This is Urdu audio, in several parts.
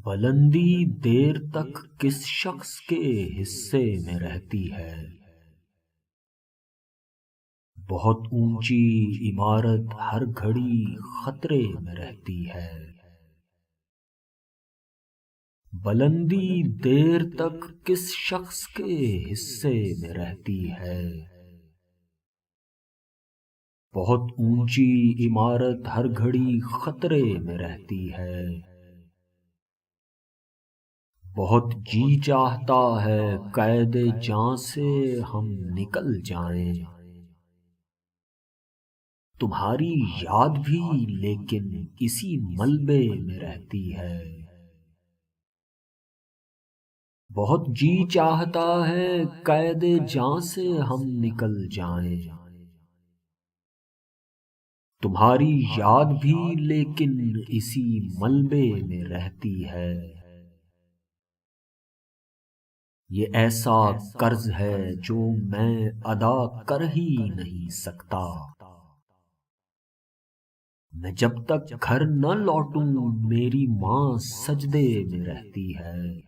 بلندی دیر تک کس شخص کے حصے میں رہتی ہے؟ بہت اونچی عمارت ہر گھڑی خطرے میں رہتی ہے۔ بلندی دیر تک کس شخص کے حصے میں رہتی ہے؟ بہت اونچی عمارت ہر گھڑی خطرے میں رہتی ہے۔ بہت جی چاہتا ہے قید جاں سے ہم نکل جائیں، تمہاری یاد بھی لیکن اسی ملبے میں رہتی ہے۔ بہت جی چاہتا ہے قید جاں سے ہم نکل جائیں، تمہاری یاد بھی لیکن اسی ملبے میں رہتی ہے۔ یہ ایسا قرض ہے جو میں ادا کر ہی نہیں سکتا، میں جب تک گھر نہ لوٹوں میری ماں سجدے میں رہتی ہے۔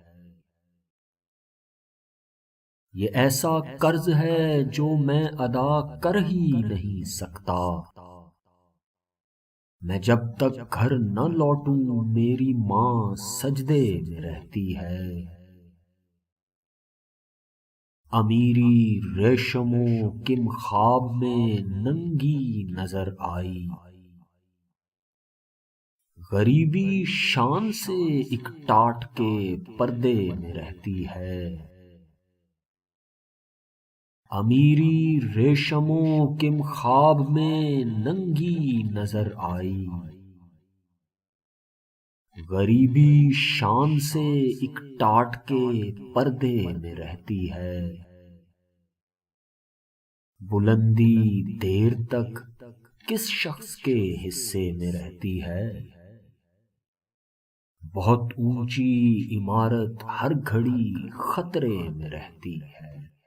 یہ ایسا قرض ہے جو میں ادا کر ہی نہیں سکتا، میں جب تک گھر نہ لوٹوں میری ماں سجدے میں رہتی ہے۔ امیری ریشم و کم خواب میں ننگی نظر آئی، غریبی شان سے ایک ٹاٹ کے پردے میں رہتی ہے۔ امیری ریشم و کم خواب میں ننگی نظر آئی، غریبی شان سے ایک ٹاٹ کے پردے میں رہتی ہے۔ بلندی دیر تک کس شخص کے حصے میں رہتی ہے؟ بہت اونچی عمارت ہر گھڑی خطرے میں رہتی ہے۔